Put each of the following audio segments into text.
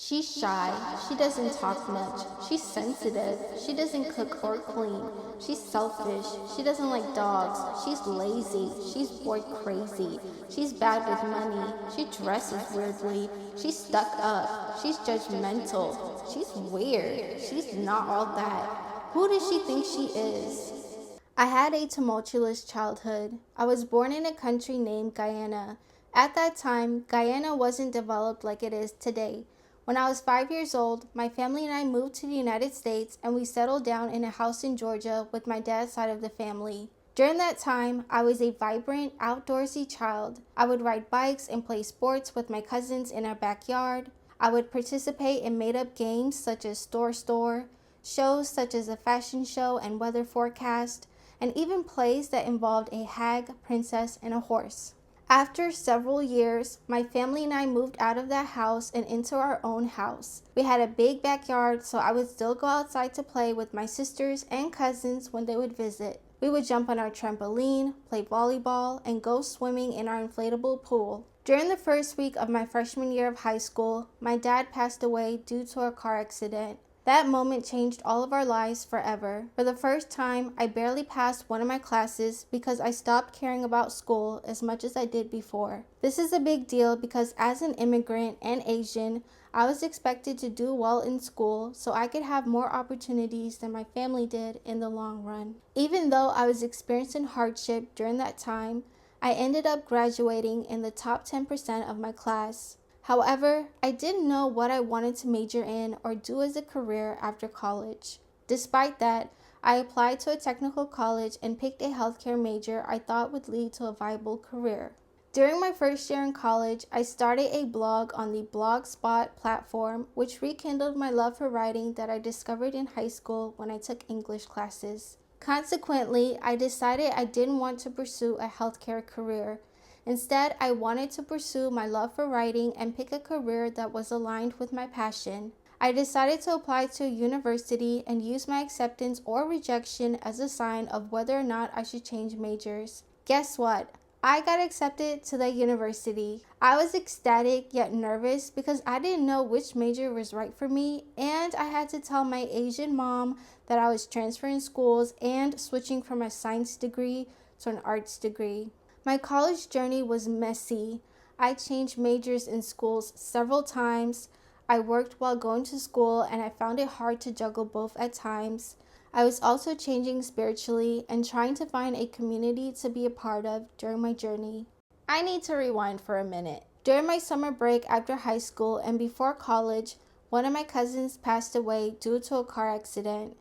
She's shy. She doesn't talk much. She's sensitive. She doesn't cook or clean. She's selfish. She doesn't like dogs. She's lazy. She's bored crazy. She's bad with money. She dresses weirdly. She's stuck up. She's judgmental. She's weird. She's not all that. Who does she think she is? I had a tumultuous childhood. I was born in a country named Guyana. At that time, Guyana wasn't developed like it is today. When I was 5 years old, my family and I moved to the United States and we settled down in a house in Georgia with my dad's side of the family. During that time, I was a vibrant, outdoorsy child. I would ride bikes and play sports with my cousins in our backyard. I would participate in made-up games such as Store, shows such as a fashion show and weather forecast, and even plays that involved a hag, princess, and a horse. After several years, my family and I moved out of that house and into our own house. We had a big backyard, so I would still go outside to play with my sisters and cousins when they would visit. We would jump on our trampoline, play volleyball, and go swimming in our inflatable pool. During the first week of my freshman year of high school, my dad passed away due to a car accident. That moment changed all of our lives forever. For the first time, I barely passed one of my classes because I stopped caring about school as much as I did before. This is a big deal because as an immigrant and Asian, I was expected to do well in school so I could have more opportunities than my family did in the long run. Even though I was experiencing hardship during that time, I ended up graduating in the top 10% of my class. However, I didn't know what I wanted to major in or do as a career after college. Despite that, I applied to a technical college and picked a healthcare major I thought would lead to a viable career. During my first year in college, I started a blog on the Blogspot platform, which rekindled my love for writing that I discovered in high school when I took English classes. Consequently, I decided I didn't want to pursue a healthcare career. Instead, I wanted to pursue my love for writing and pick a career that was aligned with my passion. I decided to apply to a university and use my acceptance or rejection as a sign of whether or not I should change majors. Guess what? I got accepted to that university. I was ecstatic yet nervous because I didn't know which major was right for me, and I had to tell my Asian mom that I was transferring schools and switching from a science degree to an arts degree. My college journey was messy. I changed majors in schools several times. I worked while going to school and I found it hard to juggle both at times. I was also changing spiritually and trying to find a community to be a part of during my journey. I need to rewind for a minute. During my summer break after high school and before college, one of my cousins passed away due to a car accident.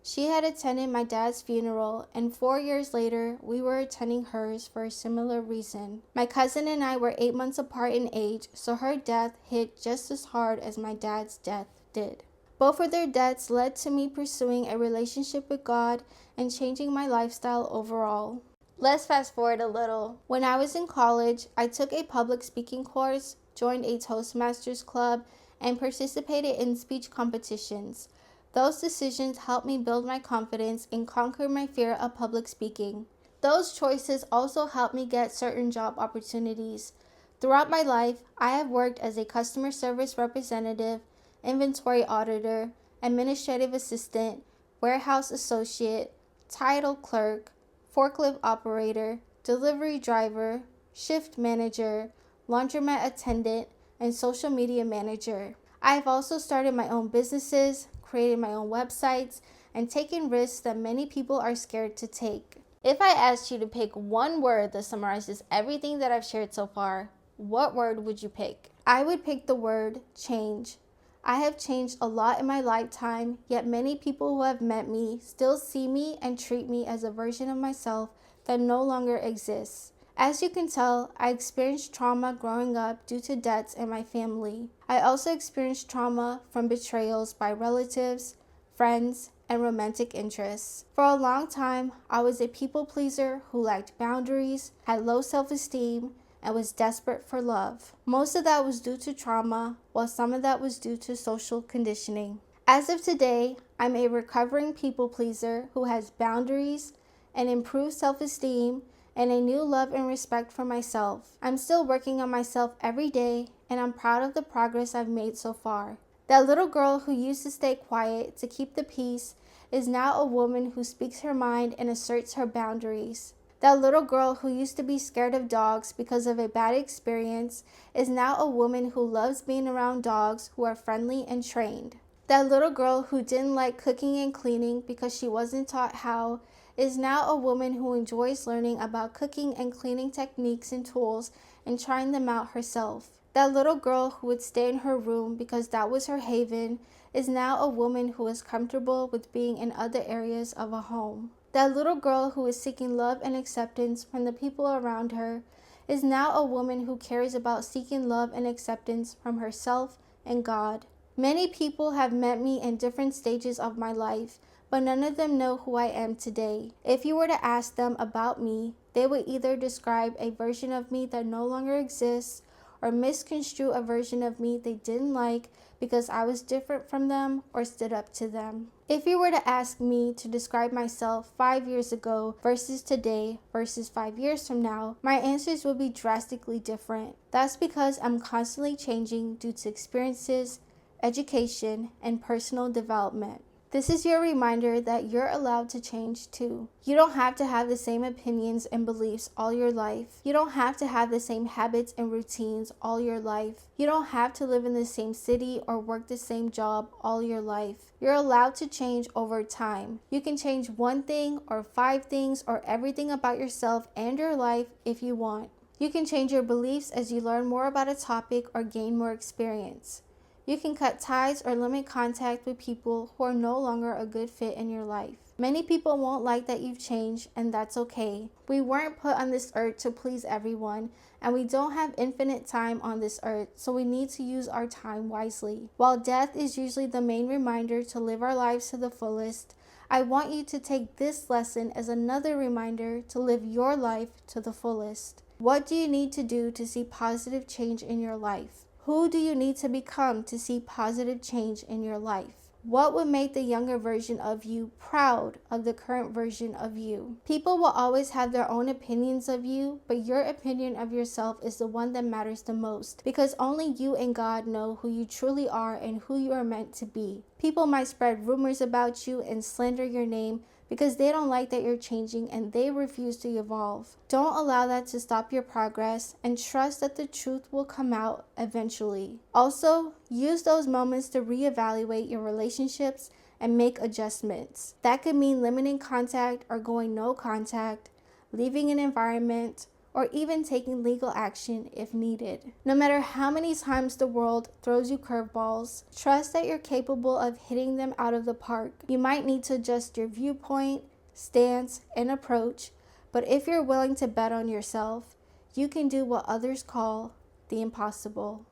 She had attended my dad's funeral, and 4 years later, we were attending hers for a similar reason. My cousin and I were 8 months apart in age, so her death hit just as hard as my dad's death did. Both of their deaths led to me pursuing a relationship with God and changing my lifestyle overall. Let's fast forward a little. When I was in college, I took a public speaking course, joined a Toastmasters club, and participated in speech competitions. Those decisions helped me build my confidence and conquer my fear of public speaking. Those choices also helped me get certain job opportunities. Throughout my life, I have worked as a customer service representative, inventory auditor, administrative assistant, warehouse associate, title clerk, forklift operator, delivery driver, shift manager, laundromat attendant, and social media manager. I have also started my own businesses, created my own websites, and taken risks that many people are scared to take. If I asked you to pick one word that summarizes everything that I've shared so far, what word would you pick? I would pick the word change. I have changed a lot in my lifetime, yet many people who have met me still see me and treat me as a version of myself that no longer exists. As you can tell, I experienced trauma growing up due to deaths in my family. I also experienced trauma from betrayals by relatives, friends, and romantic interests. For a long time, I was a people pleaser who lacked boundaries, had low self-esteem, and was desperate for love. Most of that was due to trauma, while some of that was due to social conditioning. As of today, I'm a recovering people pleaser who has boundaries and improved self-esteem and a new love and respect for myself. I'm still working on myself every day, and I'm proud of the progress I've made so far. That little girl who used to stay quiet to keep the peace is now a woman who speaks her mind and asserts her boundaries. That little girl who used to be scared of dogs because of a bad experience is now a woman who loves being around dogs who are friendly and trained. That little girl who didn't like cooking and cleaning because she wasn't taught how is now a woman who enjoys learning about cooking and cleaning techniques and tools and trying them out herself. That little girl who would stay in her room because that was her haven is now a woman who is comfortable with being in other areas of a home. That little girl who is seeking love and acceptance from the people around her is now a woman who cares about seeking love and acceptance from herself and God. Many people have met me in different stages of my life, but none of them know who I am today. If you were to ask them about me, they would either describe a version of me that no longer exists or misconstrue a version of me they didn't like because I was different from them or stood up to them. If you were to ask me to describe myself 5 years ago versus today versus 5 years from now, my answers would be drastically different. That's because I'm constantly changing due to experiences, education, and personal development. This is your reminder that you're allowed to change too. You don't have to have the same opinions and beliefs all your life. You don't have to have the same habits and routines all your life. You don't have to live in the same city or work the same job all your life. You're allowed to change over time. You can change one thing or 5 things or everything about yourself and your life if you want. You can change your beliefs as you learn more about a topic or gain more experience. You can cut ties or limit contact with people who are no longer a good fit in your life. Many people won't like that you've changed, and that's okay. We weren't put on this earth to please everyone, and we don't have infinite time on this earth, so we need to use our time wisely. While death is usually the main reminder to live our lives to the fullest, I want you to take this lesson as another reminder to live your life to the fullest. What do you need to do to see positive change in your life? Who do you need to become to see positive change in your life? What would make the younger version of you proud of the current version of you? People will always have their own opinions of you, but your opinion of yourself is the one that matters the most, because only you and God know who you truly are and who you are meant to be. People might spread rumors about you and slander your name because they don't like that you're changing and they refuse to evolve. Don't allow that to stop your progress, and trust that the truth will come out eventually. Also, use those moments to reevaluate your relationships and make adjustments. That could mean limiting contact or going no contact, leaving an environment, or even taking legal action if needed. No matter how many times the world throws you curveballs, trust that you're capable of hitting them out of the park. You might need to adjust your viewpoint, stance, and approach, but if you're willing to bet on yourself, you can do what others call the impossible.